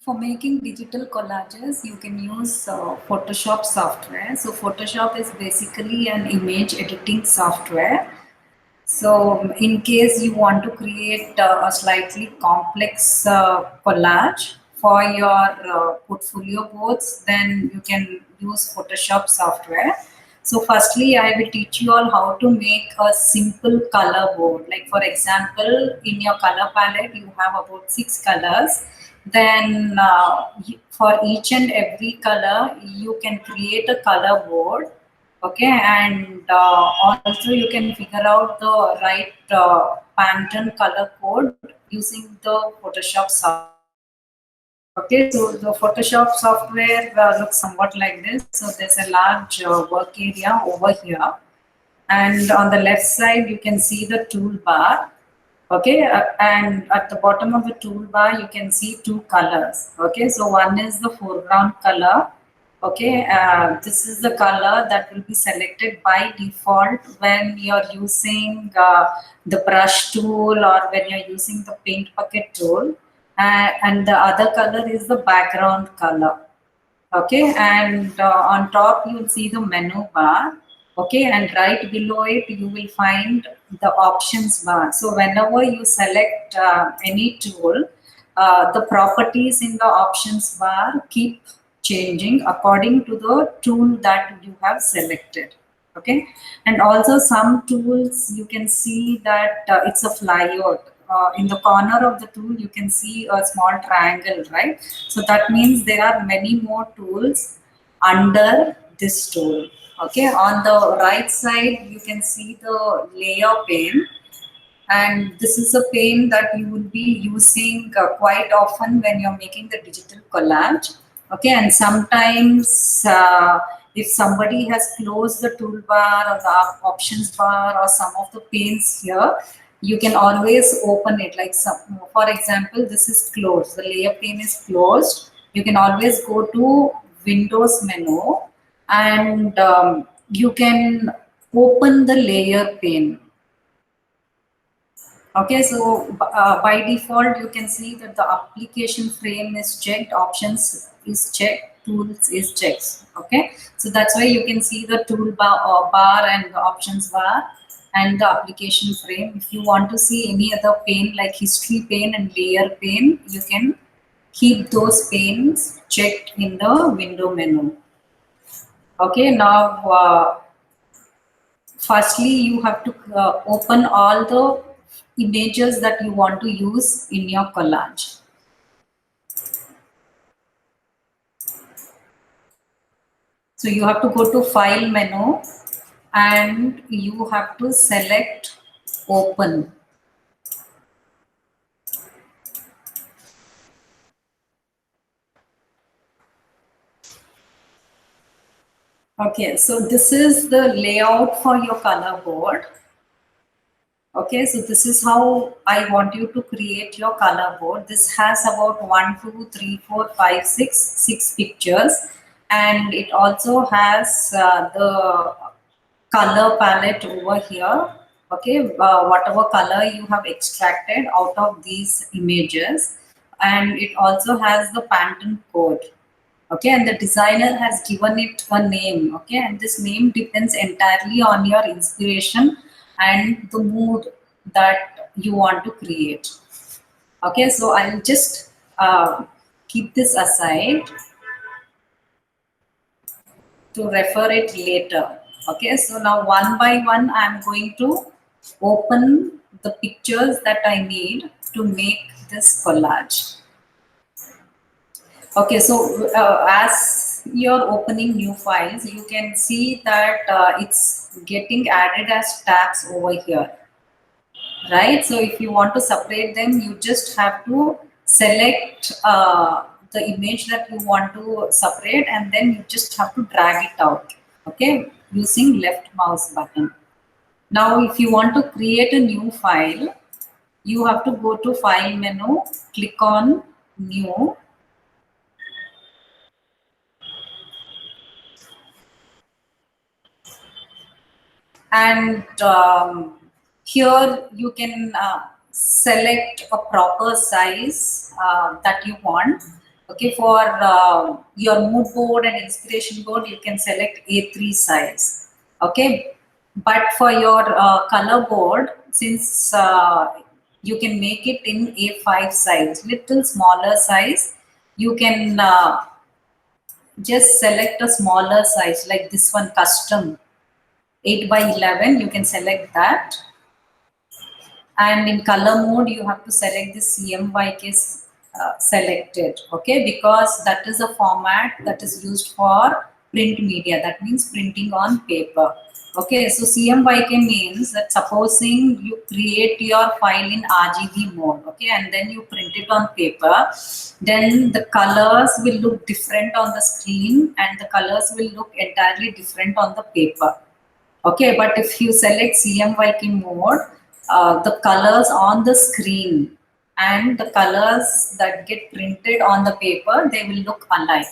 For making digital collages, you can use Photoshop software. So Photoshop is basically an image editing software. So in case you want to create a slightly complex collage for your portfolio boards, then you can use Photoshop software. So firstly, I will teach you all how to make a simple color board. Like for example, in your color palette, you have about 6 colors. Then for each and every color, you can create a color board. Okay, and also you can figure out the right Pantone color code using the Photoshop software. Okay, so the Photoshop software looks somewhat like this. So there's a large work area over here, and on the left side you can see the toolbar. Okay, and at the bottom of the toolbar you can see 2 colors. Okay, so one is the foreground color. Okay, this is the color that will be selected by default when you're using the brush tool or when you're using the paint bucket tool, and the other color is the background color. Okay, and on top you will see the menu bar. Okay, and right below it you will find the options bar. So whenever you select any tool, the properties in the options bar keep changing according to the tool that you have selected. Okay, and also some tools you can see that it's a flyout. In the corner of the tool you can see a small triangle, right? So that means there are many more tools under this tool. Okay, on the right side you can see the layer pane, and this is a pane that you will be using quite often when you're making the digital collage. Okay, and sometimes if somebody has closed the toolbar or the options bar or some of the panes here, you can always open it. Like some, for example, this is closed, the layer pane is closed. You can always go to Windows menu, and you can open the layer pane. Okay, so by default, you can see that the application frame is checked, options is checked, tools is checked. Okay, so that's why you can see the toolbar or bar and the options bar and the application frame. If you want to see any other pane like history pane and layer pane, you can keep those panes checked in the window menu. Okay, now firstly you have to open all the images that you want to use in your collage. So you have to go to file menu and you have to select open. Okay, so this is the layout for your color board. Okay, so this is how I want you to create your color board. This has about 1, 2, 3, 4, 5, 6 pictures, and it also has the color palette over here. Okay, whatever color you have extracted out of these images, and it also has the Pantone code. Okay, and the designer has given it a name. Okay, and this name depends entirely on your inspiration and the mood that you want to create. Okay, so I'll just keep this aside to refer it later. Okay, so now one by one I'm going to open the pictures that I need to make this collage. Okay, so as you're opening new files, you can see that it's getting added as tabs over here, right? So if you want to separate them, you just have to select the image that you want to separate, and then you just have to drag it out, okay, using left mouse button. Now, if you want to create a new file, you have to go to file menu, click on new, and here you can select a proper size that you want, Okay, for your mood board and inspiration board, you can select A3 size. Okay, but for your color board, since you can make it in A5 size, little smaller size, you can just select a smaller size like this one, custom 8 by 11. You can select that, and in color mode you have to select the CMYK selected, okay, because that is a format that is used for print media, that means printing on paper. Okay, so CMYK means that supposing you create your file in RGB mode, okay, and then you print it on paper, then the colors will look different on the screen and the colors will look entirely different on the paper. Okay, but if you select CMYK mode, the colors on the screen and the colors that get printed on the paper, they will look alike.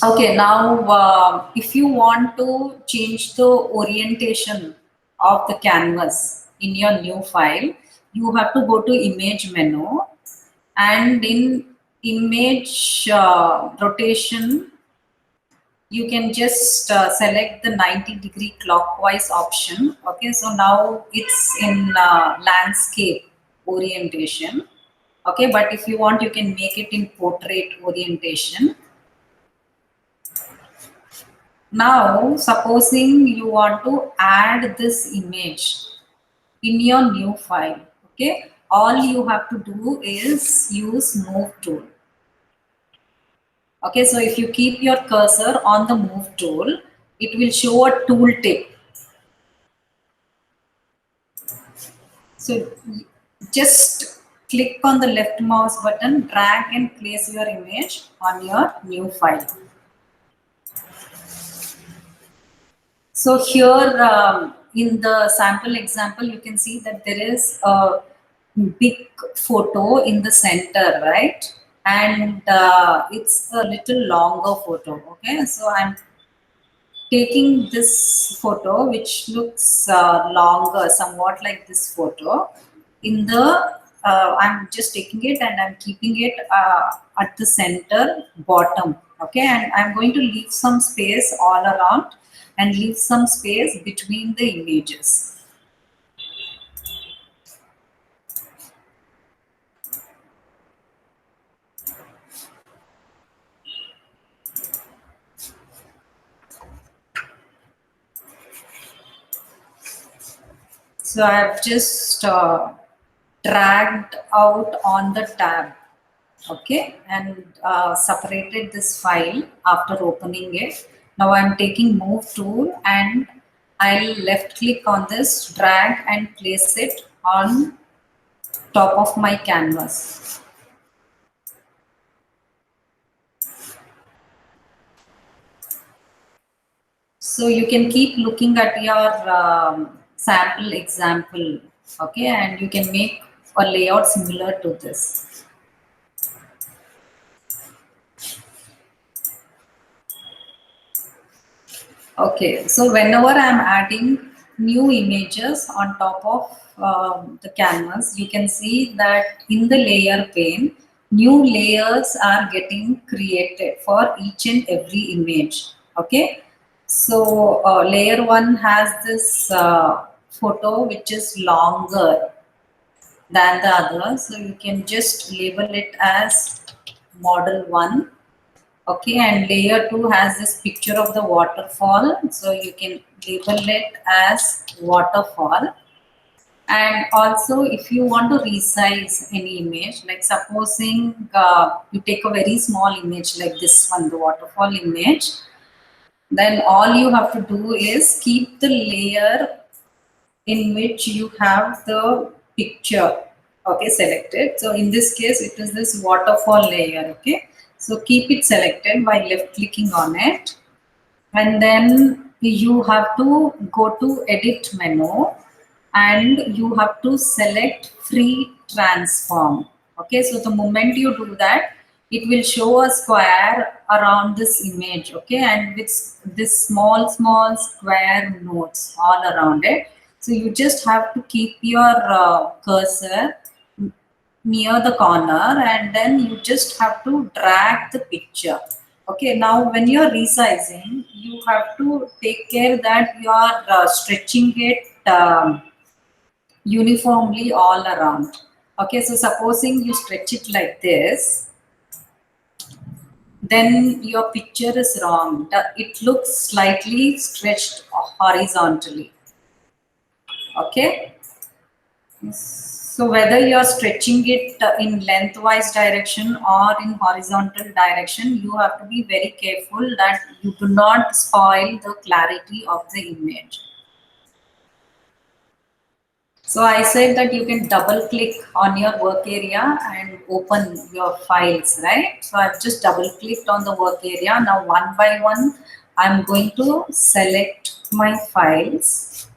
Okay, now if you want to change the orientation of the canvas in your new file, you have to go to image menu, and in image rotation, you can just select the 90-degree clockwise option. Okay, so now it's in landscape orientation. Okay, but if you want, you can make it in portrait orientation. Now, supposing you want to add this image in your new file, okay, all you have to do is use move tool. Okay, so if you keep your cursor on the move tool, it will show a tool tip. So just click on the left mouse button, drag and place your image on your new file. So here in the sample example, you can see that there is a big photo in the center, right? And it's a little longer photo. Okay, so I'm taking this photo, which looks longer, somewhat like this photo. In the I'm just taking it and I'm keeping it at the center bottom. Okay, and I'm going to leave some space all around and leave some space between the images. So I've just dragged out on the tab, okay, and separated this file after opening it. Now I'm taking move tool and I'll left click on this, drag and place it on top of my canvas. So you can keep looking at your sample example, okay, and you can make a layout similar to this. Okay, so whenever I'm adding new images on top of the canvas, you can see that in the layer pane, new layers are getting created for each and every image. Okay, so layer 1 has this photo which is longer than the other, so you can just label it as model 1. Okay, and layer 2 has this picture of the waterfall, so you can label it as waterfall. And also, if you want to resize any image, like supposing you take a very small image like this one, the waterfall image, then all you have to do is keep the layer in which you have the picture, okay, selected. So in this case, it is this waterfall layer, okay. So keep it selected by left clicking on it, and then you have to go to edit menu and you have to select free transform. Okay, so the moment you do that, it will show a square around this image, okay, and with this small square nodes all around it. So you just have to keep your cursor near the corner, and then you just have to drag the picture. Okay, now when you're resizing, you have to take care that you are stretching it uniformly all around. Okay, so supposing you stretch it like this, then your picture is wrong. It looks slightly stretched horizontally. Okay, so whether you are stretching it in lengthwise direction or in horizontal direction, you have to be very careful that you do not spoil the clarity of the image. So I said that you can double click on your work area and open your files, right? So I've just double clicked on the work area. Now one by one, I'm going to select my files.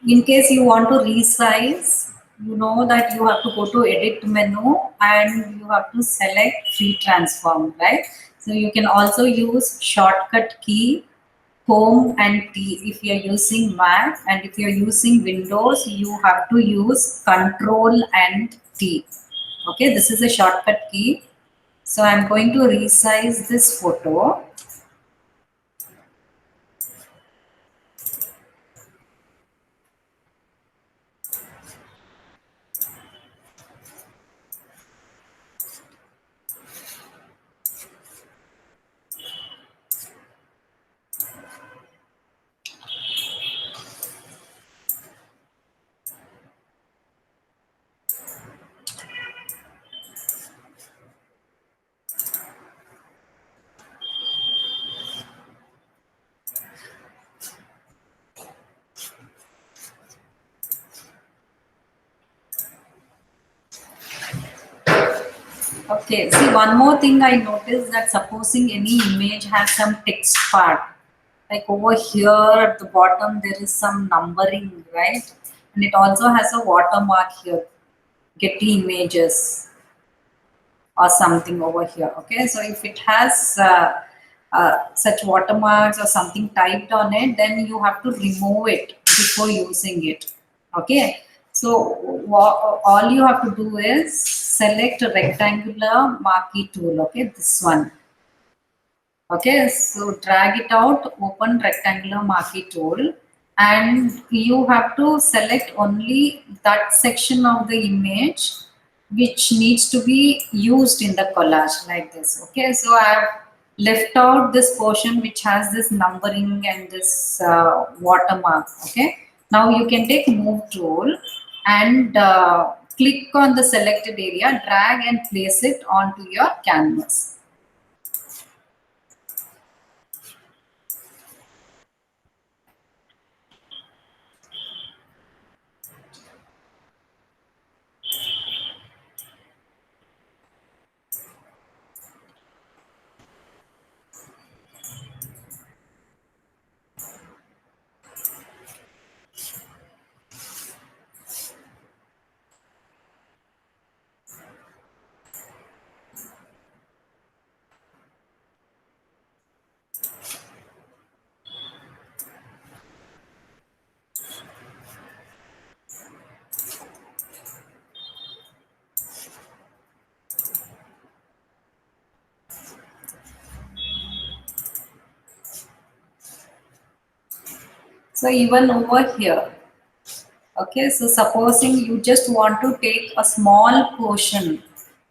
In case you want to resize, you know that you have to go to edit menu and you have to select free transform, right? So you can also use shortcut key home and T if you're using Mac, and if you're using Windows, you have to use Control and T. Okay, this is a shortcut key. So I'm going to resize this photo. Okay, see, one more thing I noticed, that supposing any image has some text part, like over here at the bottom, there is some numbering, right? And it also has a watermark here, Getty Images or something over here. Okay, so if it has such watermarks or something typed on it, then you have to remove it before using it. Okay, so all you have to do is select a rectangular marquee tool. Okay, this one. Okay, so drag it out, open rectangular marquee tool, and you have to select only that section of the image which needs to be used in the collage, like this. Okay, so I have left out this portion which has this numbering and this watermark. Okay, now you can take move tool and click on the selected area, drag and place it onto your canvas. So even over here, okay, so supposing you just want to take a small portion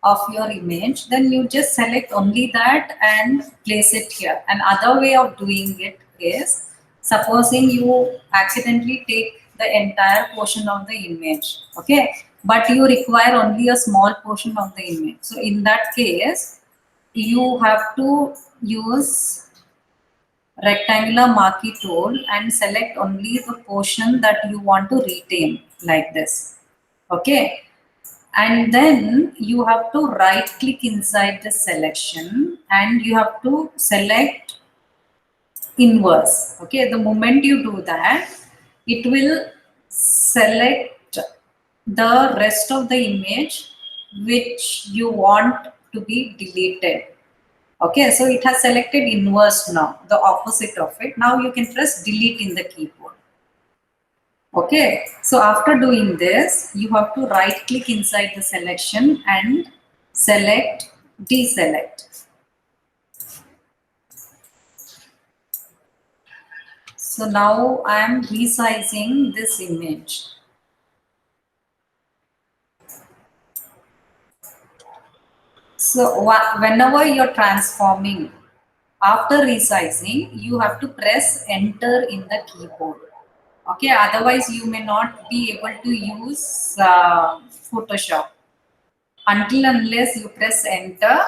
of your image, then you just select only that and place it here. Another way of doing it is, supposing you accidentally take the entire portion of the image, okay, but you require only a small portion of the image. So in that case, you have to use rectangular marquee tool and select only the portion that you want to retain, like this. Okay, and then you have to right click inside the selection and you have to select inverse. Okay, the moment you do that, it will select the rest of the image which you want to be deleted. Okay, so it has selected inverse now, the opposite of it. Now you can press delete in the keyboard. Okay, so after doing this, you have to right click inside the selection and select deselect. So now I am resizing this image. So whenever you're transforming, after resizing, you have to press enter in the keyboard. Okay, otherwise you may not be able to use Photoshop. Until unless you press enter,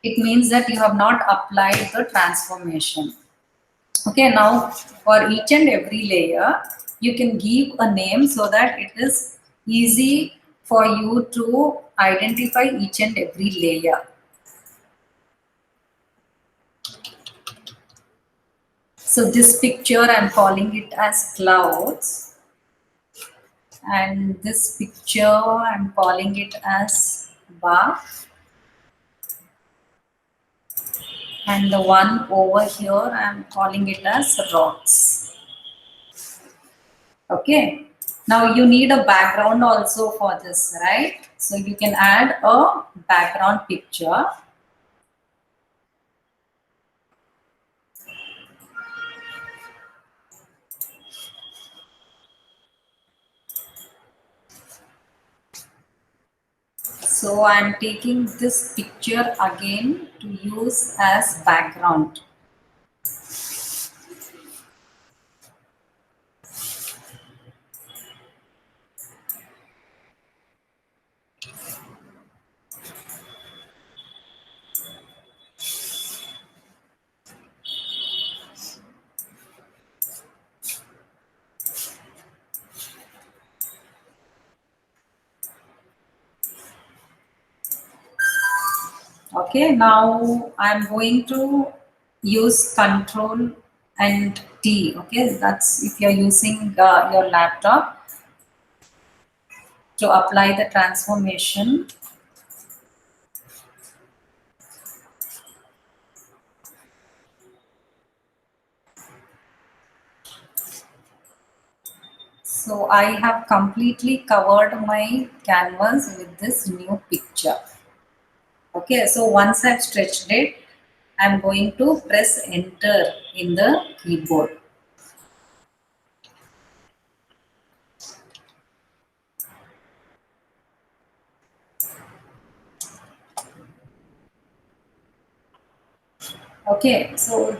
it means that you have not applied the transformation. Okay, now for each and every layer, you can give a name so that it is easy for you to identify each and every layer. So this picture, I'm calling it as clouds. And this picture, I'm calling it as bark. And the one over here, I'm calling it as rocks. Okay. Now you need a background also for this, right? So you can add a background picture. So I'm taking this picture again to use as background. Okay, now I'm going to use Control and T. Okay, that's if you're using your laptop to apply the transformation. So I have completely covered my canvas with this new picture. Okay, so once I've stretched it, I'm going to press enter in the keyboard. Okay, so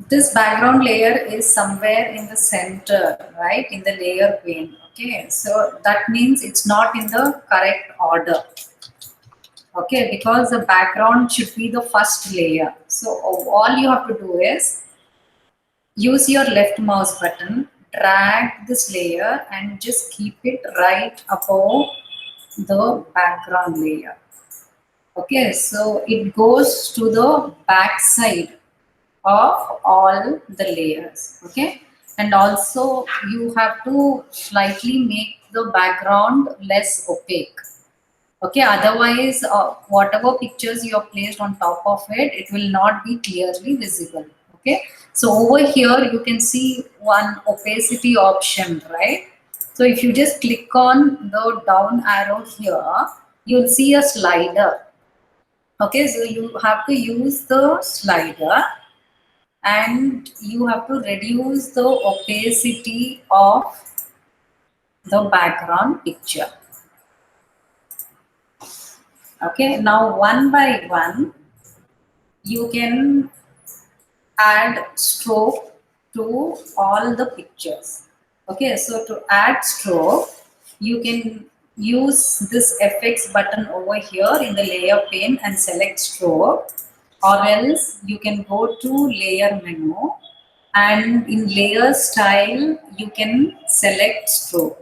this background layer is somewhere in the center, right, in the layer pane. Okay, so that means it's not in the correct order. Okay, because the background should be the first layer. So all you have to do is use your left mouse button, drag this layer and just keep it right above the background layer. Okay, so it goes to the back side of all the layers. Okay, and also you have to slightly make the background less opaque. Okay, otherwise whatever pictures you have placed on top of it, it will not be clearly visible. Okay, so over here you can see one opacity option, right? So if you just click on the down arrow here, you'll see a slider. Okay, so you have to use the slider and you have to reduce the opacity of the background picture. Okay, now one by one you can add stroke to all the pictures. Okay, so to add stroke, you can use this FX button over here in the layer pane and select stroke, or else you can go to layer menu and in layer style you can select stroke.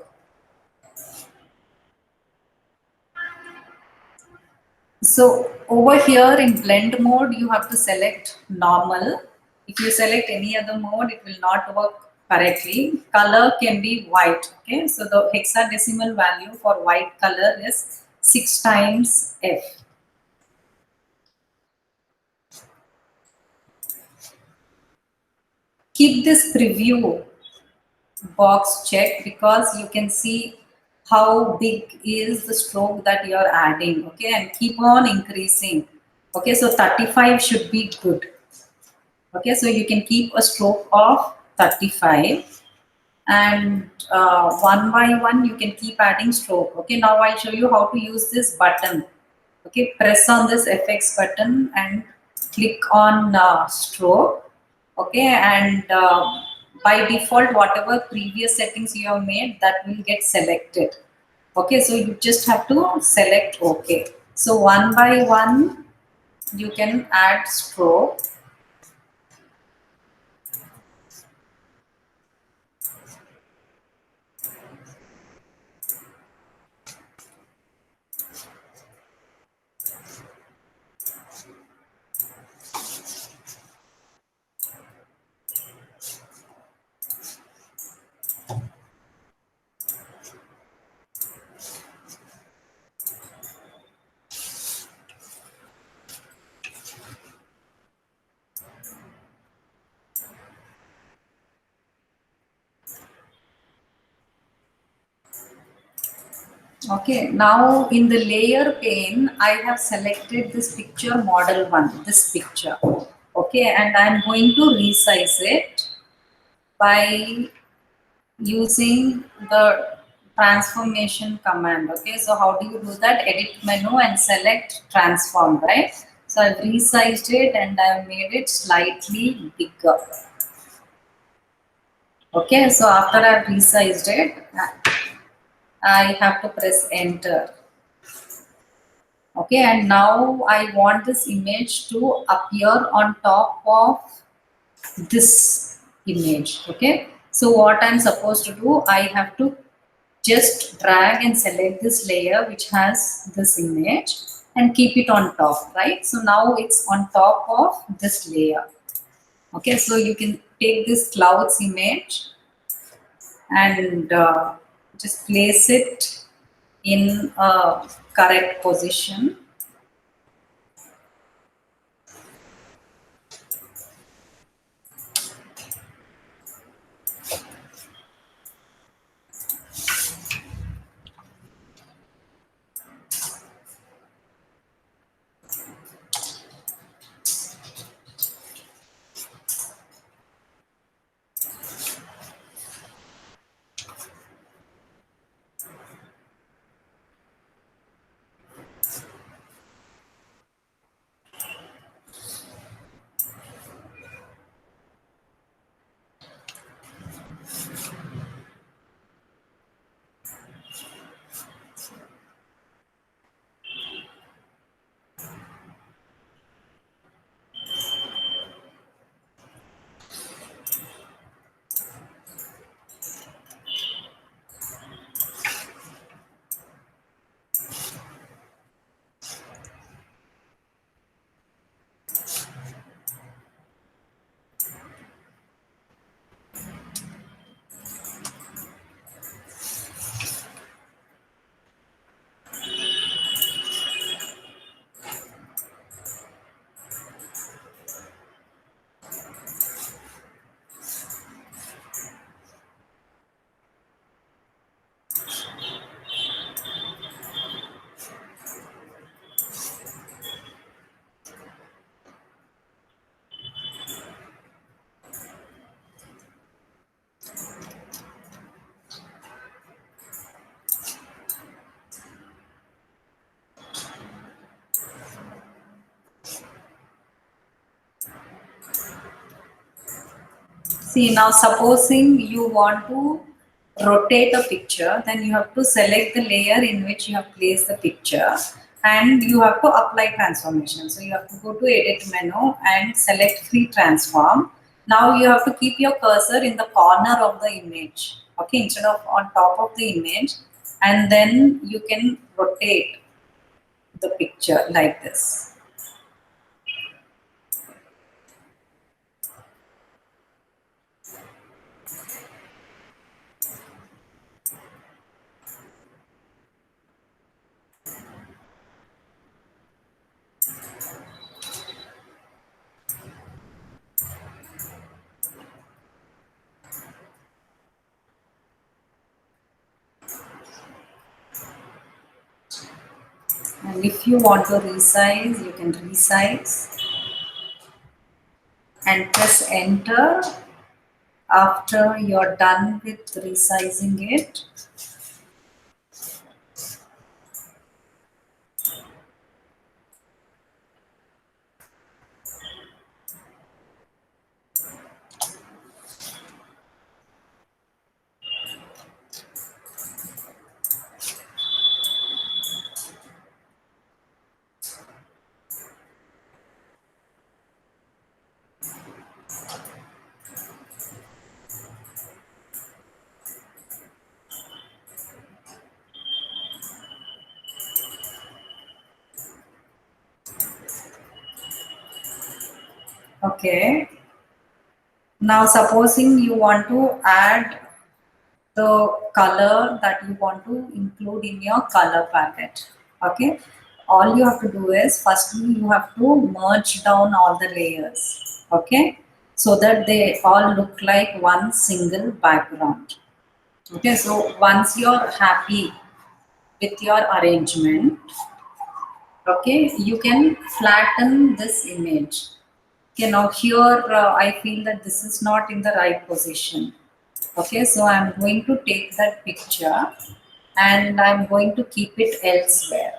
So over here in blend mode, you have to select normal. If you select any other mode, it will not work correctly. Color can be white. Okay, so the hexadecimal value for white color is 6 times F. Keep this preview box checked because you can see how big is the stroke that you are adding. Okay, and keep on increasing. Okay, so 35 should be good. Okay, so you can keep a stroke of 35, and one by one you can keep adding stroke. Okay, now I'll show you how to use this button. Okay, press on this FX button and click on stroke. Okay, and by default whatever previous settings you have made, that will get selected. Okay, so you just have to select OK. So one by one you can add stroke. Okay, now in the layer pane, I have selected this picture model 1, this picture. Okay, and I'm going to resize it by using the transformation command. Okay, so how do you do that? Edit menu and select transform, right? So I've resized it and I've made it slightly bigger. Okay, so after I've resized it, I have to press enter. Okay, and now I want this image to appear on top of this image. Okay, so what I'm supposed to do, I have to just drag and select this layer which has this image and keep it on top, right? So now it's on top of this layer. Okay, so you can take this clouds image and just place it in a correct position. See, now supposing you want to rotate a picture, then you have to select the layer in which you have placed the picture and you have to apply transformation. So you have to go to edit menu and select free transform. Now you have to keep your cursor in the corner of the image, okay, instead of on top of the image, and then you can rotate the picture like this. if you want to resize, you can resize and press enter after you're done with resizing it. Okay. Now supposing you want to add the color that you want to include in your color palette. Okay. All you have to do is firstly you have to merge down all the layers. Okay. So that they all look like one single background. Okay. So once you're happy with your arrangement, okay, you can flatten this image. Okay, now here I feel that this is not in the right position. Okay, so I'm going to take that picture and I'm going to keep it elsewhere.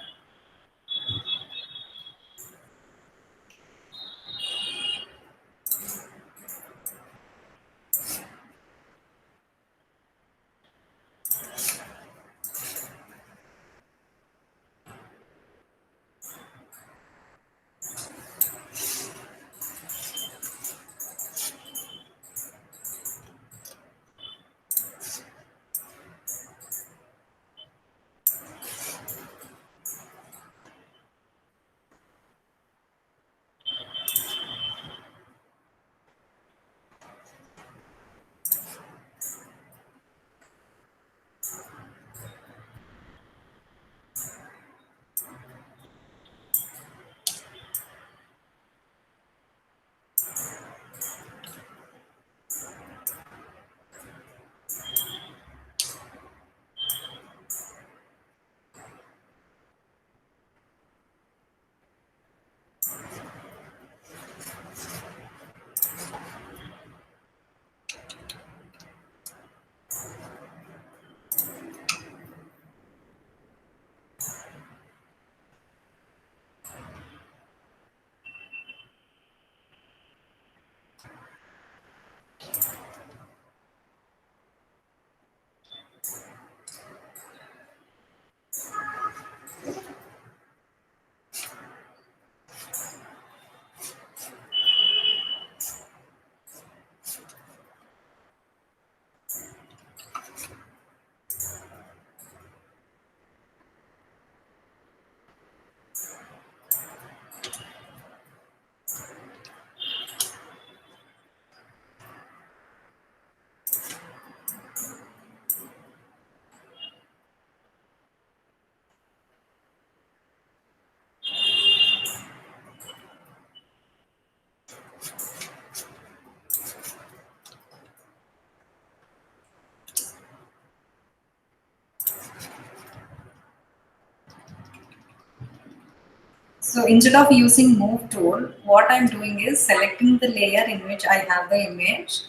So instead of using move tool, what I'm doing is selecting the layer in which I have the image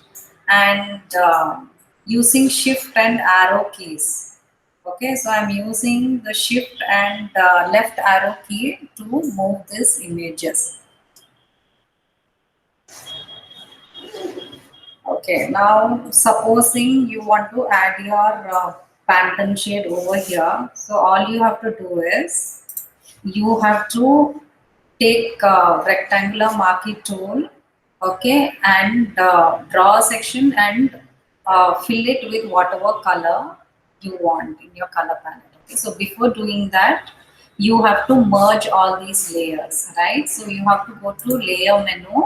and using shift and arrow keys. Okay, so I'm using the shift and left arrow key to move these images. Okay, now supposing you want to add your Pantone shade over here. So all you have to do is you have to take rectangular marquee tool, okay, and draw a section and fill it with whatever color you want in your color palette. Okay, so before doing that, you have to merge all these layers, right? So you have to go to layer menu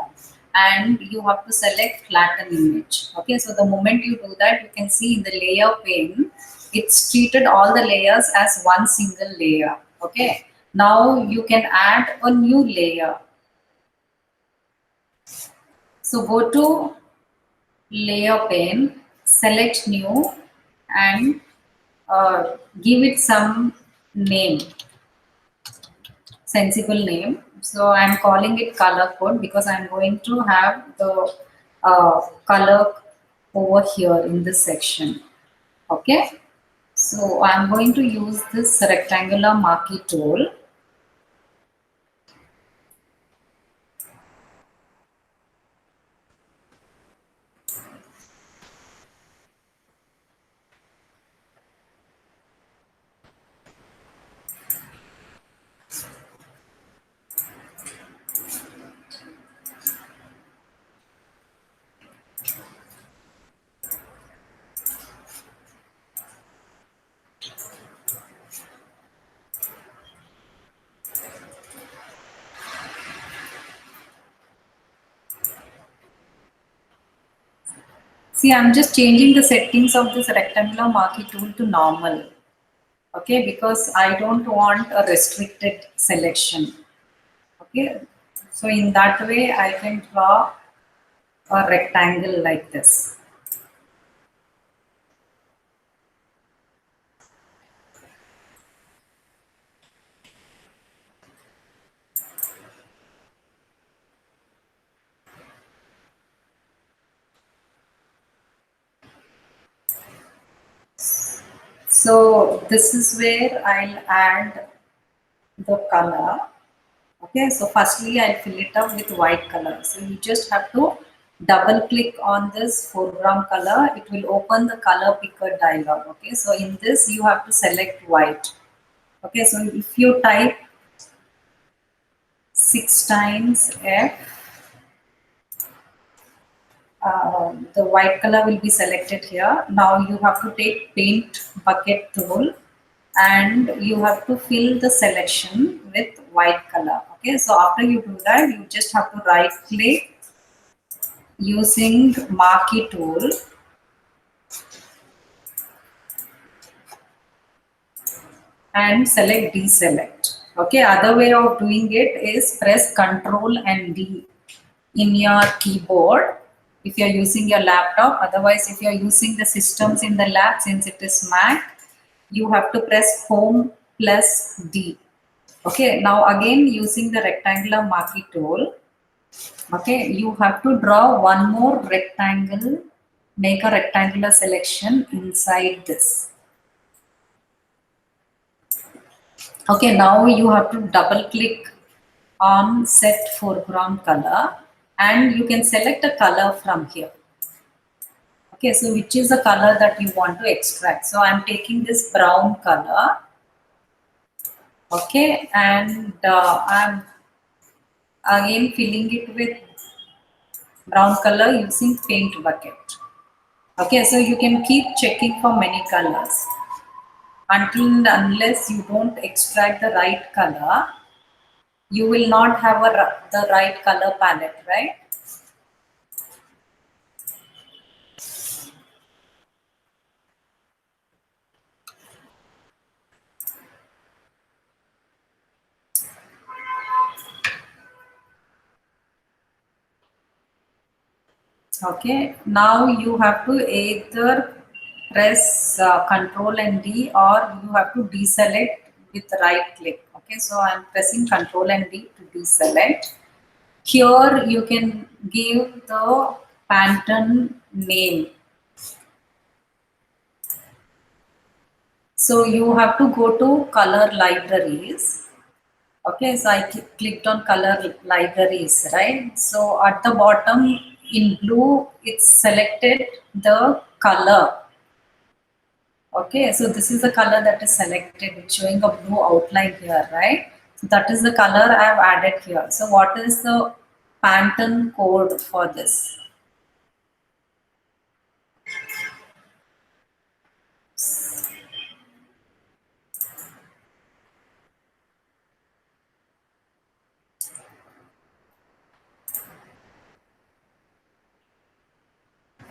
and you have to select flatten image. Okay, so the moment you do that, you can see in the layer pane, it's treated all the layers as one single layer. Okay, now you can add a new layer. So go to layer pane, select new and give it some name. sensible name. So I'm calling it color code because I'm going to have the color over here in this section. Okay. So I'm going to use this rectangular marquee tool. See, I'm just changing the settings of this rectangular marquee tool to normal. Okay, because I don't want a restricted selection. Okay, so in that way I can draw a rectangle like this. So this is where I'll add the color. Okay, so firstly I'll fill it up with white color. So you just have to double click on this foreground color. It will open the color picker dialog. Okay, so in this you have to select white. Okay, so if you type 6 times F, the white color will be selected here. Now you have to take paint bucket tool and you have to fill the selection with white color. Okay, so after you do that, you just have to right click using marquee tool and select deselect. Okay, other way of doing it is press Ctrl and D in your keyboard if you're using your laptop. Otherwise, if you're using the systems in the lab, since it is Mac, you have to press Home plus D. Okay, now again using the rectangular marquee tool, okay, you have to draw one more rectangle, make a rectangular selection inside this. Okay, now you have to double click on set foreground color and you can select a color from here. Okay, so which is the color that you want to extract? So I'm taking this brown color. Okay, and I'm again filling it with brown color using paint bucket. Okay, so you can keep checking for many colors until and unless you don't extract the right color, you will not have the right color palette, right? Okay, now you have to either press Control and D or you have to deselect with right click. Okay, so I'm pressing Control and D to deselect. Here you can give the pattern name. So you have to go to color libraries. Okay, so I clicked on color libraries, right? So at the bottom in blue, it's selected the color. Okay, so this is the color that is selected. It's showing a blue outline here, right? So that is the color I have added here. So what is the Pantone code for this?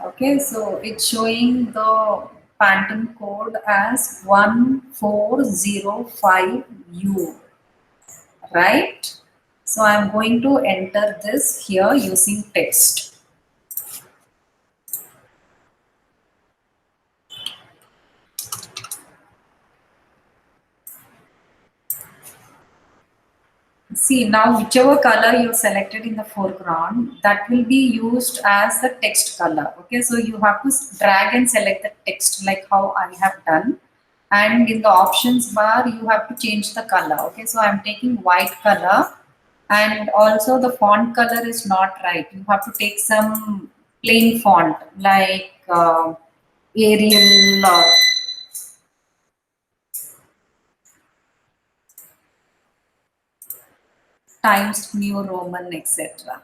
Okay, so it's showing the Pantone code as 1405U, right? So I'm going to enter this here using text. See, now whichever color you selected in the foreground, that will be used as the text color. Okay, so you have to drag and select the text like how I have done. And in the options bar, you have to change the color. Okay, so I'm taking white color, and also the font color is not right. You have to take some plain font like Arial or Times New Roman, etc.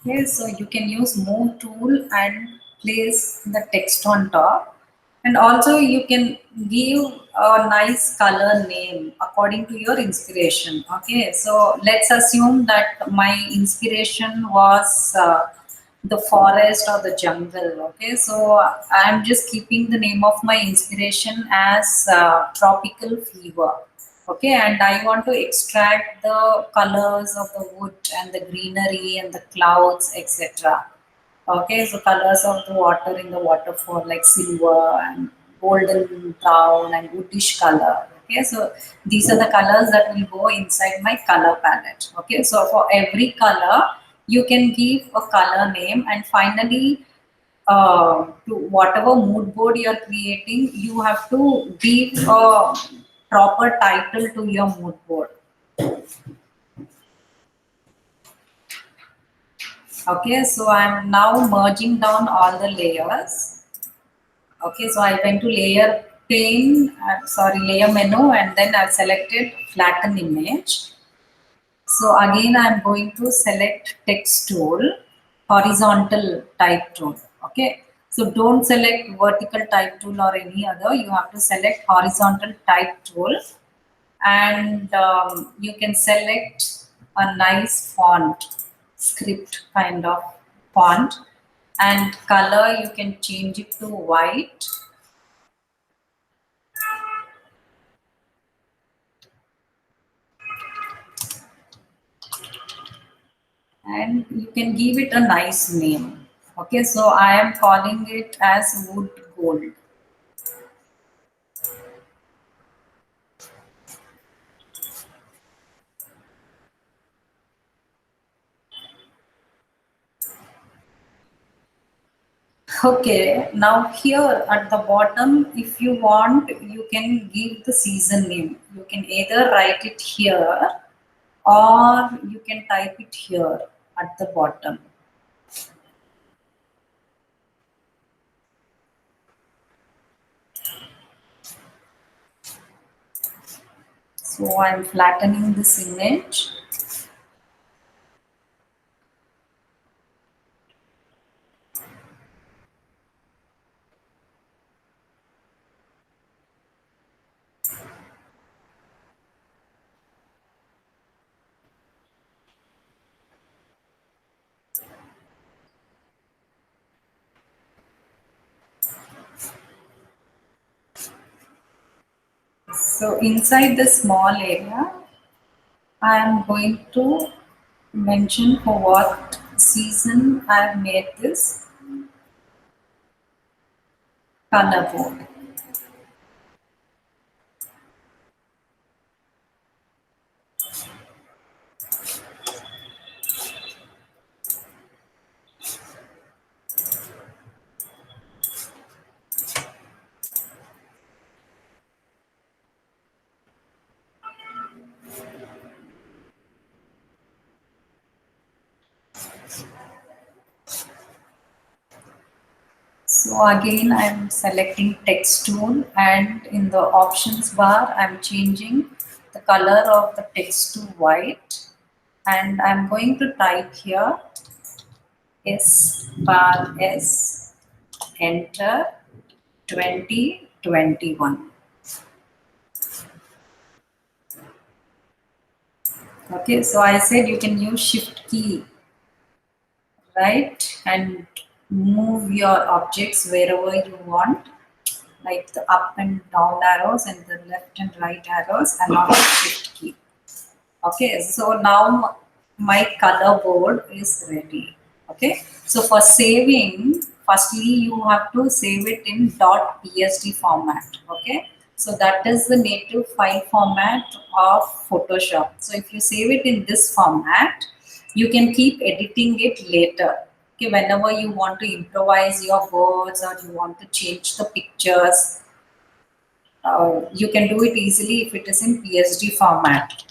Yes, so you can use move tool and place the text on top. And also you can give a nice color name according to your inspiration. Okay, so let's assume that my inspiration was the forest or the jungle. Okay, so I'm just keeping the name of my inspiration as tropical fever. Okay, and I want to extract the colors of the wood and the greenery and the clouds, etc. Okay, so colors of the water in the waterfall like silver and golden brown and woodish color. Okay, so these are the colors that will go inside my color palette. Okay, so for every color you can give a color name, and finally to whatever mood board you are creating, you have to give a proper title to your mood board. Okay, so I'm now merging down all the layers. Okay, so I went to layer pane, sorry, layer menu, and then I've selected flatten image. So again, I'm going to select text tool, horizontal type tool. Okay, so don't select vertical type tool or any other. You have to select horizontal type tool, and you can select a nice font, script kind of font, and color you can change it to white. And you can give it a nice name. Okay, so I am calling it as wood gold. Okay, now here at the bottom, if you want, you can give the season name. You can either write it here or you can type it here at the bottom. So I'm flattening this image. So inside the small area, I am going to mention for what season I have made this color board. So again, I'm selecting text tool, and in the options bar, I'm changing the color of the text to white, and I'm going to type here S bar S, enter 2021. Okay, so I said you can use shift key, right, and move your objects wherever you want, like the up and down arrows and the left and right arrows along with shift key. Okay, so now my color board is ready. Okay, so for saving, firstly you have to save it in .psd format. Okay, so that is the native file format of Photoshop. So if you save it in this format, you can keep editing it later. Okay, whenever you want to improvise your words or you want to change the pictures, you can do it easily if it is in PSD format.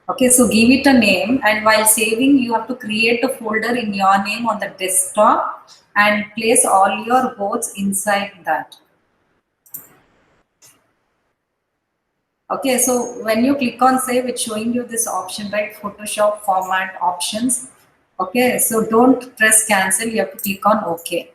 Okay, so give it a name, and while saving, you have to create a folder in your name on the desktop and place all your boards inside that. Okay, so when you click on save, it's showing you this option, right? Photoshop format options. Okay, so don't press cancel, you have to click on OK.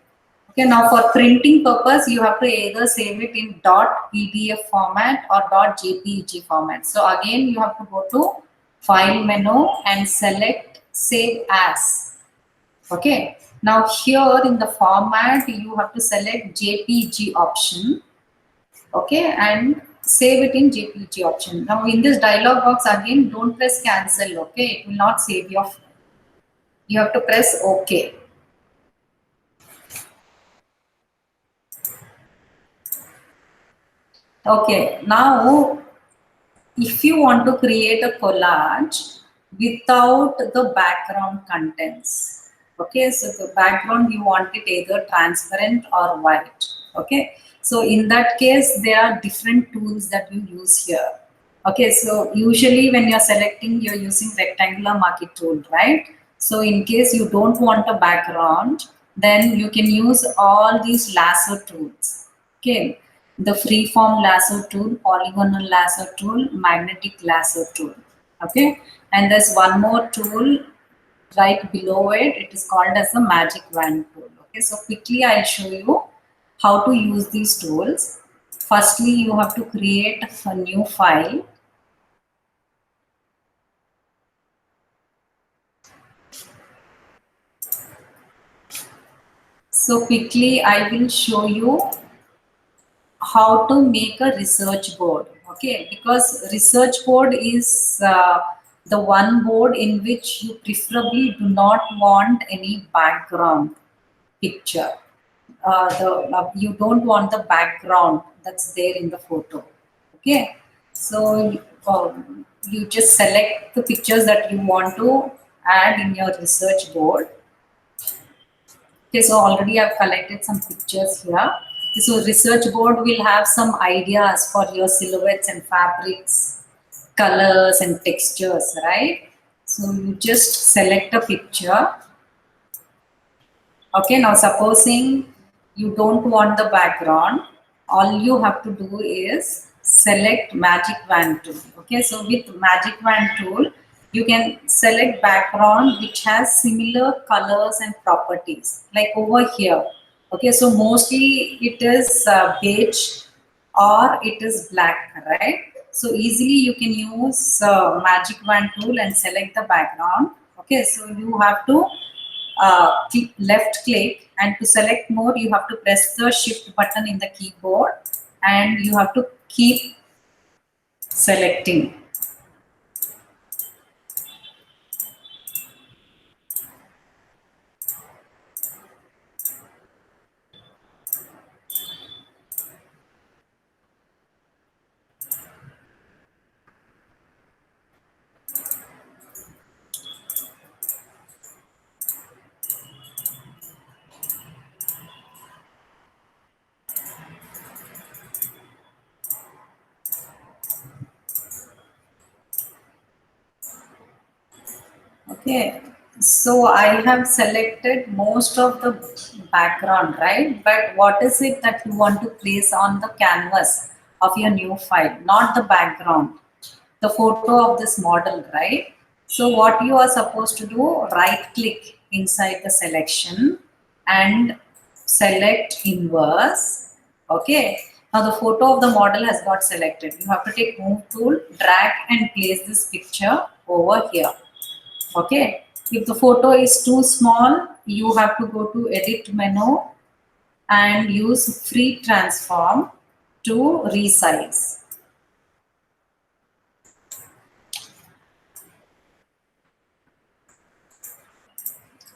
Okay, now for printing purpose, you have to either save it in .pdf format or .jpeg format. So again, you have to go to File menu and select Save As. Okay, now here in the format, you have to select JPG option. Okay, and save it in JPG option. Now in this dialog box, again, don't press cancel. Okay, it will not save your file. You have to press OK. Okay, now if you want to create a collage without the background contents, okay, so the background you want it either transparent or white. Okay, so in that case there are different tools that you use here. Okay, so usually when you're selecting, you're using rectangular marquee tool, right? So in case you don't want a background, then you can use all these lasso tools. Okay, the freeform lasso tool, polygonal lasso tool, magnetic lasso tool. Okay, and there's one more tool right below it. It is called as the magic wand tool. Okay, so quickly I'll show you how to use these tools. Firstly, you have to create a new file. So quickly I will show you how to make a research board. Okay, because research board is the one board in which you preferably do not want any background picture. You don't want the background that's there in the photo. Okay, so you just select the pictures that you want to add in your research board. Okay, so already I've collected some pictures here. So research board will have some ideas for your silhouettes and fabrics, colors and textures, right? So you just select a picture. Okay, now supposing you don't want the background, all you have to do is select magic wand tool. Okay, so with magic wand tool, you can select background which has similar colors and properties, like over here. Okay, so mostly it is beige or it is black, right? So easily you can use magic wand tool and select the background. Okay, so you have to left click, and to select more you have to press the shift button in the keyboard and you have to keep selecting. Okay, so I have selected most of the background, right? But what is it that you want to place on the canvas of your new file, not the background, the photo of this model, right? So what you are supposed to do, right click inside the selection and select inverse. Okay, now the photo of the model has got selected. You have to take move tool, drag and place this picture over here. Okay, if the photo is too small, you have to go to edit menu and use free transform to resize.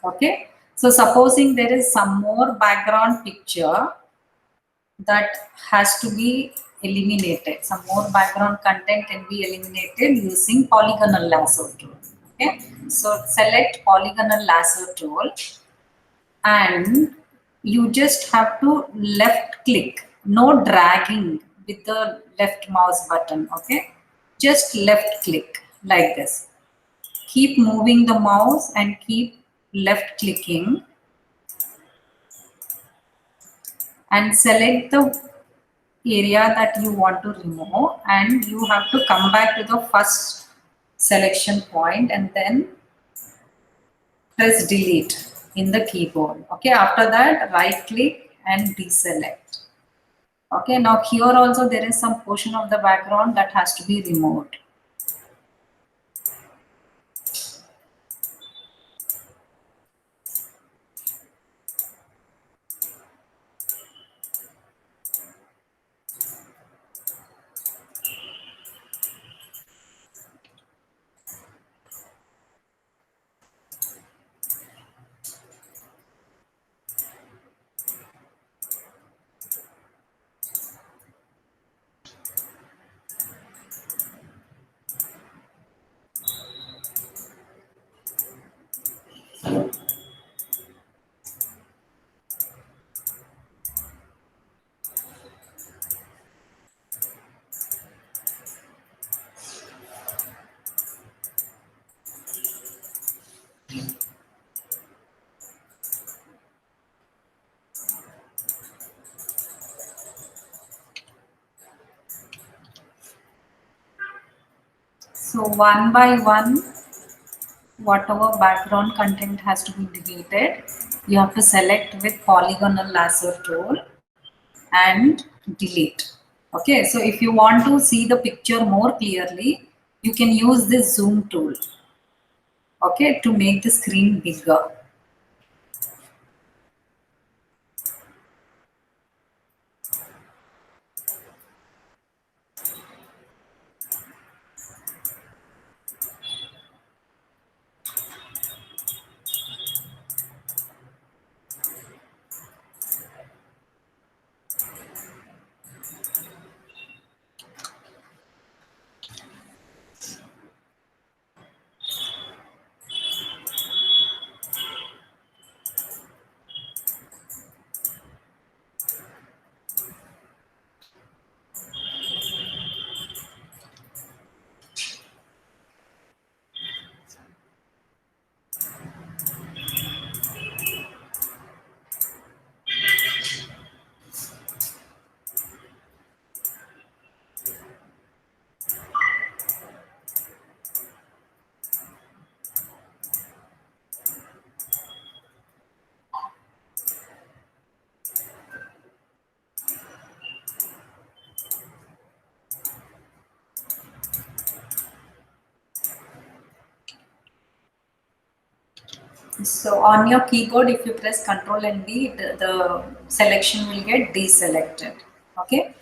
Okay, so supposing there is some more background picture that has to be eliminated, some more background content can be eliminated using polygonal lasso tool. Okay, so select polygonal lasso tool and you just have to left click, no dragging with the left mouse button. Okay, just left click like this. Keep moving the mouse and keep left clicking and select the area that you want to remove, and you have to come back to the first selection point and then press delete in the keyboard. Okay, after that right click and deselect. Okay, now here also there is some portion of the background that has to be removed. So one by one, whatever background content has to be deleted, you have to select with polygonal lasso tool and delete. Okay, so if you want to see the picture more clearly, you can use this zoom tool, okay, to make the screen bigger. So on your keyboard, if you press Ctrl and D, the selection will get deselected. Okay.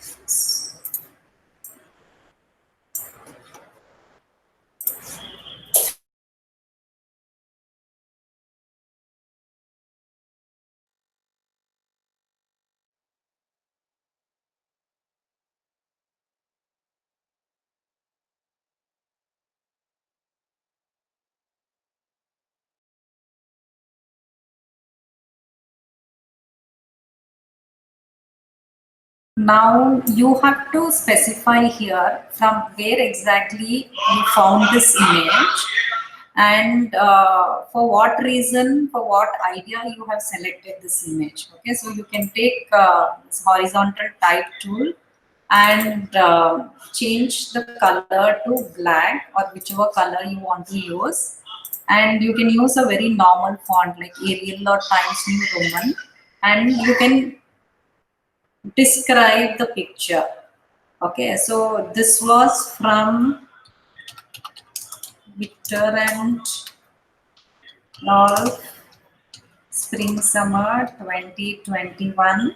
Now you have to specify here from where exactly you found this image and for what reason, for what idea you have selected this image. Okay, so you can take this horizontal type tool and change the color to black or whichever color you want to use. And you can use a very normal font like Arial or Times New Roman, and you can describe the picture. Okay, so this was from Victor and Rolf, Spring Summer 2021.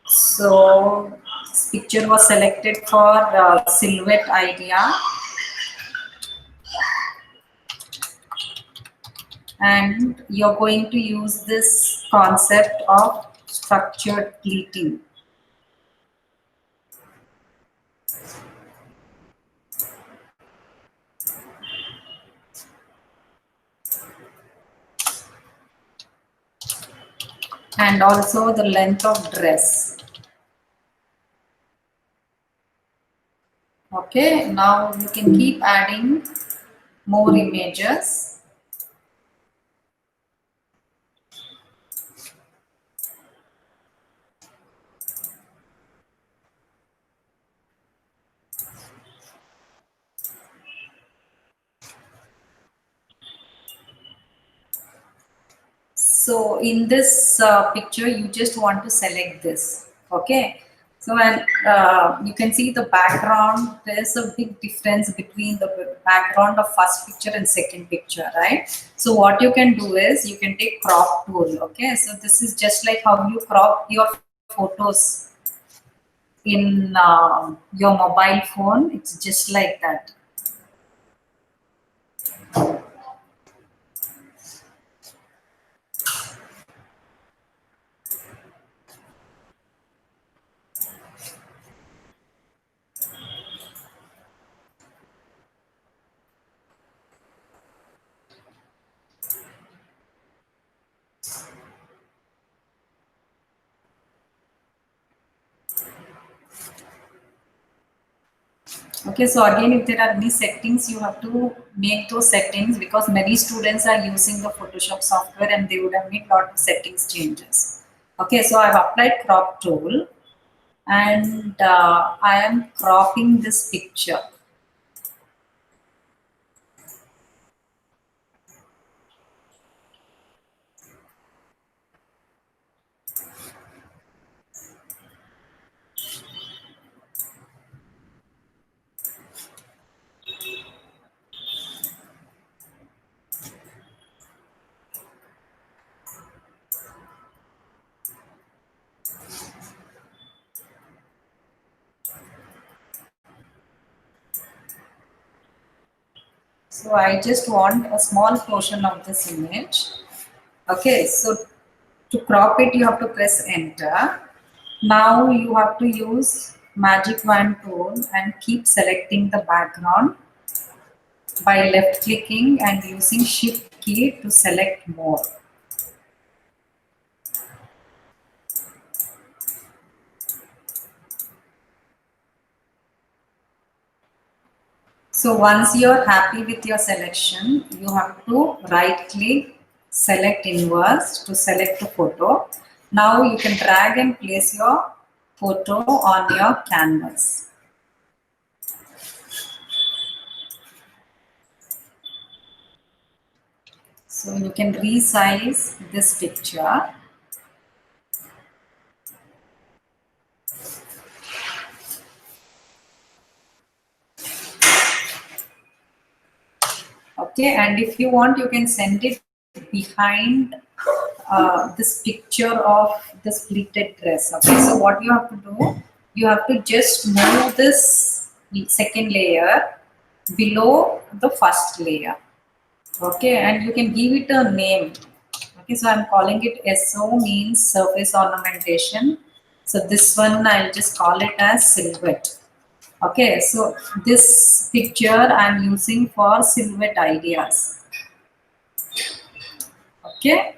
So this picture was selected for silhouette idea, and you're going to use this concept of structured pleating. And also the length of dress. Okay, now you can keep adding more images. So in this picture, you just want to select this. Okay. So and you can see the background. There is a big difference between the background of first picture and second picture, right? So what you can do is you can take crop tool. Okay. So this is just like how you crop your photos in your mobile phone. It's just like that. Okay, so again, if there are any settings, you have to make those settings because many students are using the Photoshop software and they would have made lot of settings changes. Okay, so I've applied crop tool and I am cropping this picture. So I just want a small portion of this image. Okay, so to crop it, you have to press enter. Now you have to use magic wand tool and keep selecting the background by left clicking and using shift key to select more. So once you're happy with your selection, you have to right click, select inverse to select the photo. Now you can drag and place your photo on your canvas. So you can resize this picture. Okay, and if you want, you can send it behind this picture of this pleated dress. Okay, so what you have to do, you have to just move this second layer below the first layer. Okay, and you can give it a name. Okay, so I'm calling it SO, means surface ornamentation. So this one I'll just call it as silhouette. Okay, so this picture I'm using for silhouette ideas. Okay.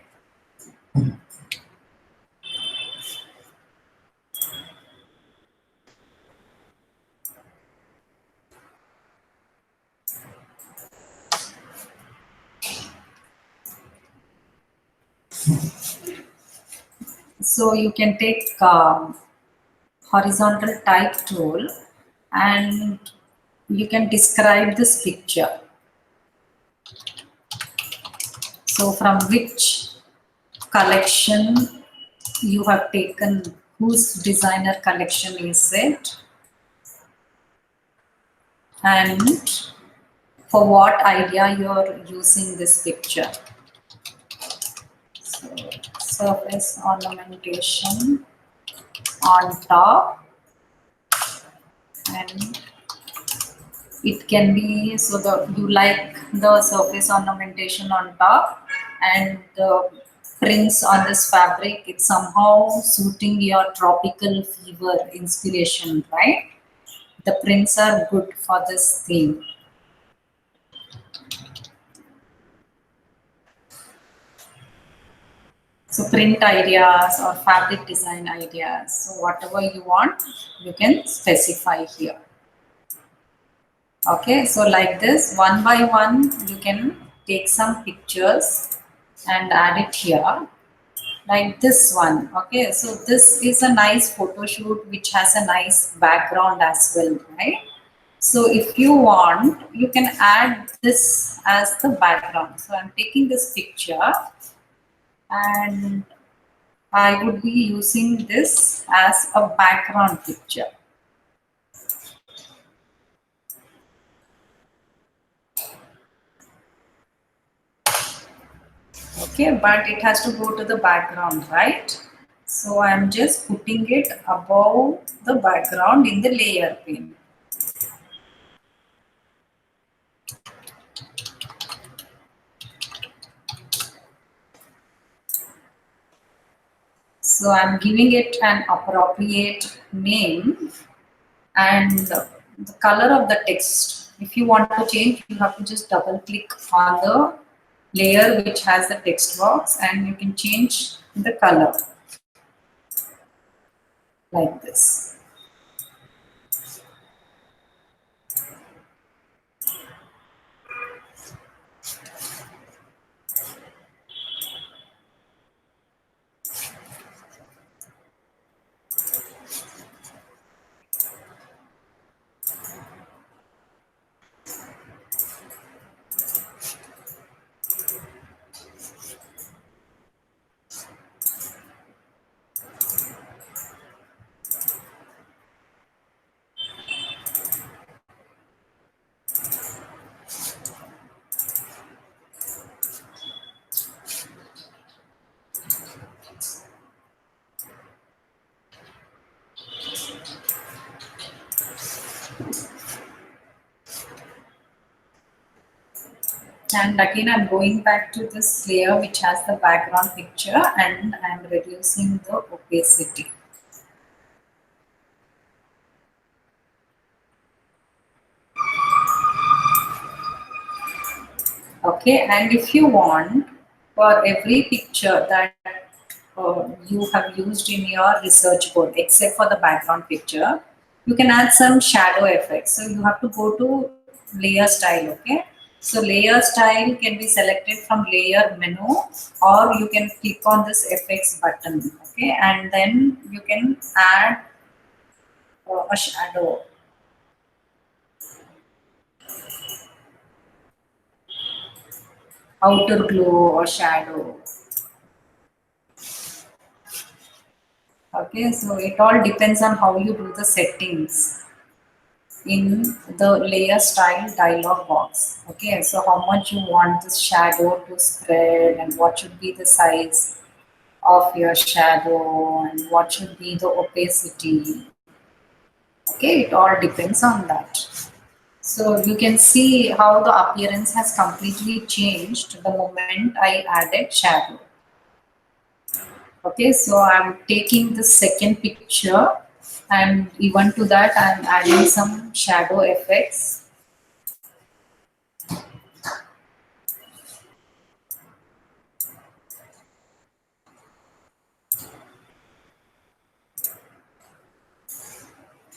So you can take horizontal type tool and you can describe this picture. So from which collection you have taken, whose designer collection is it, and for what idea you are using this picture. So surface ornamentation on top, and it can be so that you like the surface ornamentation on top and the prints on this fabric, it's somehow suiting your tropical fever inspiration, right? The prints are good for this theme. So print ideas or fabric design ideas, so whatever you want you can specify here. Okay, so like this, one by one, you can take some pictures and add it here, like this one. Okay, so this is a nice photo shoot which has a nice background as well, right? So if you want, you can add this as the background. So I'm taking this picture and I would be using this as a background picture. Okay, but it has to go to the background, right? So I'm just putting it above the background in the layer pane. So I'm giving it an appropriate name and the color of the text. If you want to change, you have to just double click on the layer which has the text box and you can change the color like this. And again, I'm going back to this layer which has the background picture and I'm reducing the opacity. Okay, and if you want, for every picture that you have used in your research board, except for the background picture, you can add some shadow effects. So you have to go to layer style, okay? So layer style can be selected from layer menu or you can click on this effects button, okay? And then you can add a shadow. Outer glow or shadow. Okay, so it all depends on how you do the settings in the layer style dialog box. Okay, so how much you want this shadow to spread and what should be the size of your shadow and what should be the opacity. Okay, it all depends on that. So you can see how the appearance has completely changed the moment I added shadow. Okay, so I'm taking the second picture and even to that I'm adding some shadow effects.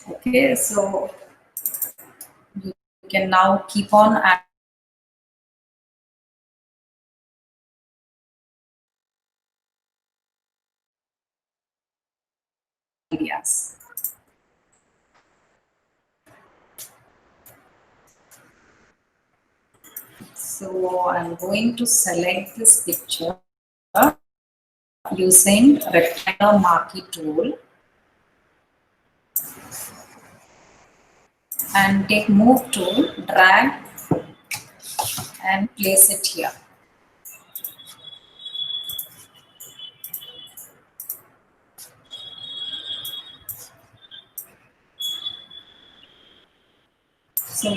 Okay, so you can now keep on adding. ideas. So I'm going to select this picture using rectangular marquee tool and take move tool, drag and place it here. So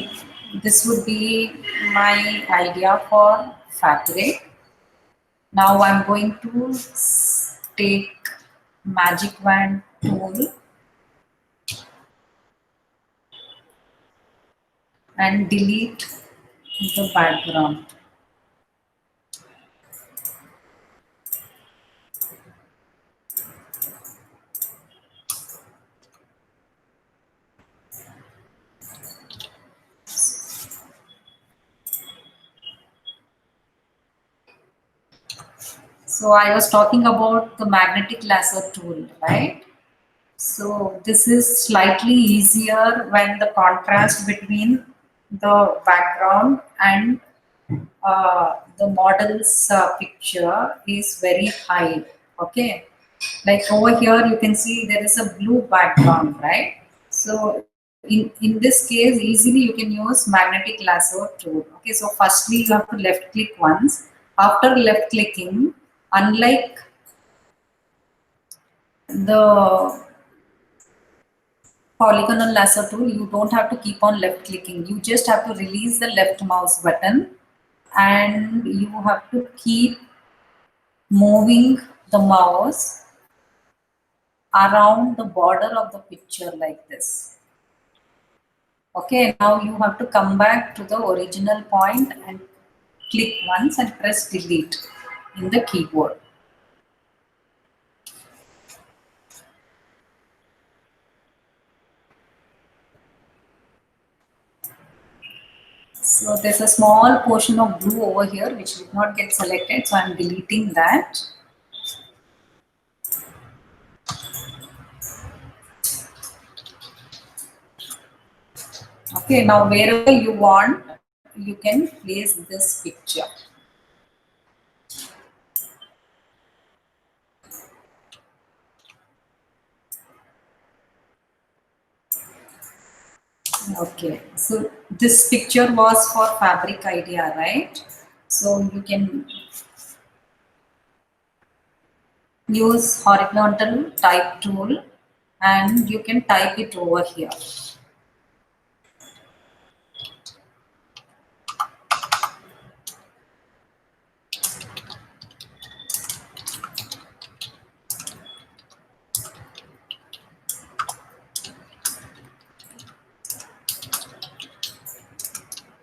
this would be my idea for fabric. Now I'm going to take magic wand tool and delete the background. So I was talking about the magnetic lasso tool, right? So this is slightly easier when the contrast between the background and the model's picture is very high. Okay, like over here you can see there is a blue background, right? So in this case easily you can use magnetic lasso tool. Okay, so firstly you have to left click once. After left clicking, unlike the polygonal lasso tool, you don't have to keep on left clicking. You just have to release the left mouse button and you have to keep moving the mouse around the border of the picture like this. Okay, now you have to come back to the original point and click once and press delete in the keyboard. So there's a small portion of blue over here which did not get selected, so I'm deleting that. Okay, now wherever you want, you can place this picture. Okay, so this picture was for fabric idea, right? So you can use horizontal type tool and you can type it over here.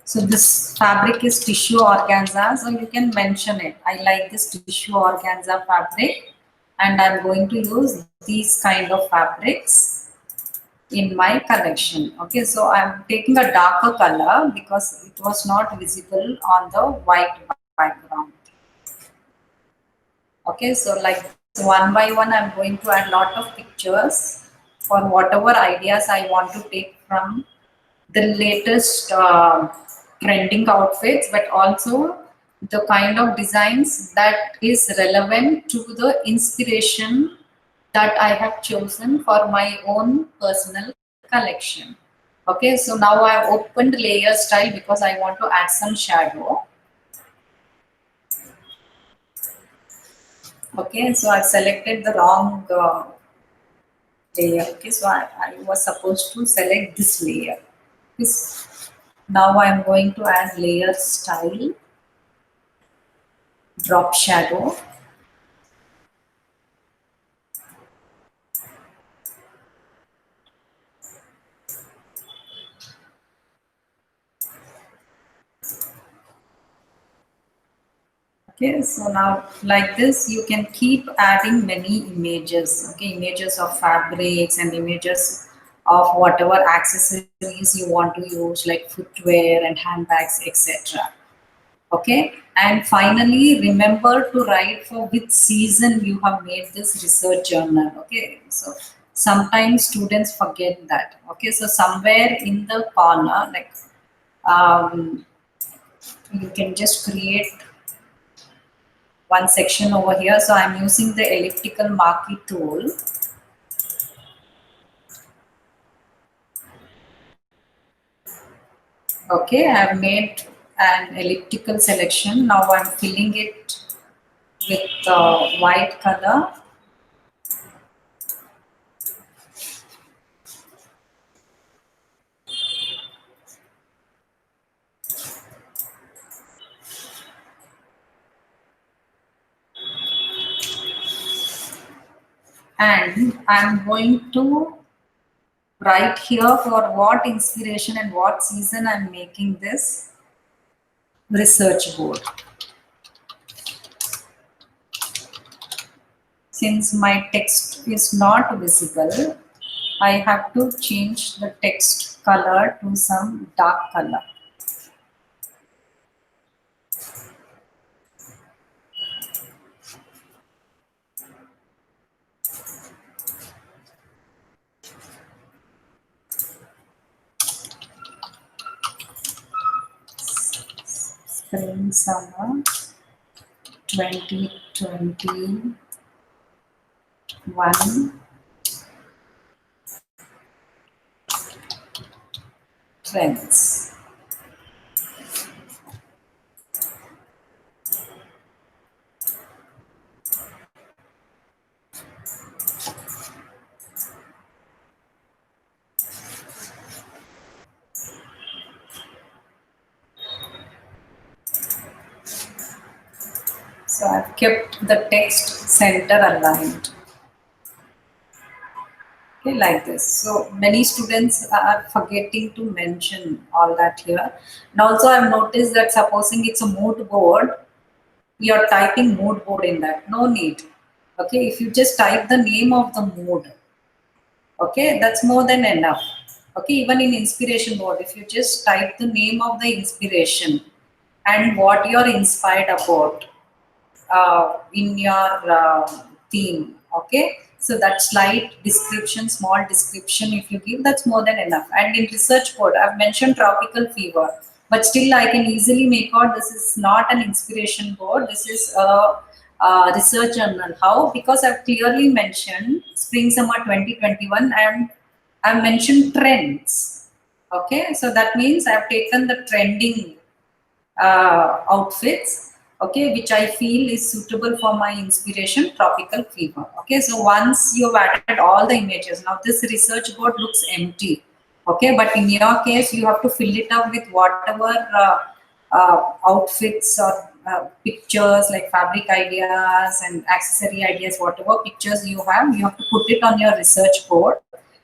So this fabric is tissue organza, so you can mention it. I like this tissue organza fabric and I'm going to use these kind of fabrics in my collection. Okay, so I'm taking a darker color because it was not visible on the white background. Okay, so like one by one I'm going to add lot of pictures for whatever ideas I want to take from the latest trending outfits, but also the kind of designs that is relevant to the inspiration that I have chosen for my own personal collection. Okay, so now I've opened layer style because I want to add some shadow. Okay, so I've selected the wrong layer. Okay, so I was supposed to select this layer. This. Now I'm going to add layer style, drop shadow. Okay, so now like this, you can keep adding many images. Okay, images of fabrics and images of whatever accessories you want to use, like footwear and handbags, etc. Okay, and finally, remember to write for which season you have made this research journal. Okay, so Sometimes students forget that. Okay, so somewhere in the corner, like um, you can just create one section over here. So I'm using the elliptical marquee tool. Okay, I've made an elliptical selection. Now I'm filling it with white color. And I'm going to write here for what inspiration and what season I'm making this research board. Since my text is not visible, I have to change the text color to some dark color. Spring summer 2021 trends. So I've kept the text center aligned. Okay, like this. So many students are forgetting to mention all that here. And also I've noticed that supposing it's a mood board, you're typing mood board in that. No need. Okay, if you just type the name of the mood, okay, that's more than enough. Okay, even in inspiration board, if you just type the name of the inspiration and what you're inspired about, in your theme. Okay, so that slight description, small description, if you give, that's more than enough. And in research board, I've mentioned tropical fever, but still I can easily make out this is not an inspiration board. This is a research journal. How? Because I've clearly mentioned spring summer 2021 and I've mentioned trends. Okay, so that means I've taken the trending outfits, okay, which I feel is suitable for my inspiration, tropical fever. Okay, so once you've added all the images, now this research board looks empty. Okay, but in your case, you have to fill it up with whatever outfits or pictures like fabric ideas and accessory ideas, whatever pictures you have to put it on your research board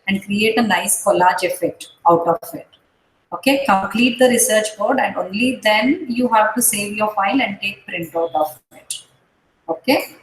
and create a nice collage effect out of it. Okay, complete the research board and only then you have to save your file and take printout of it. Okay.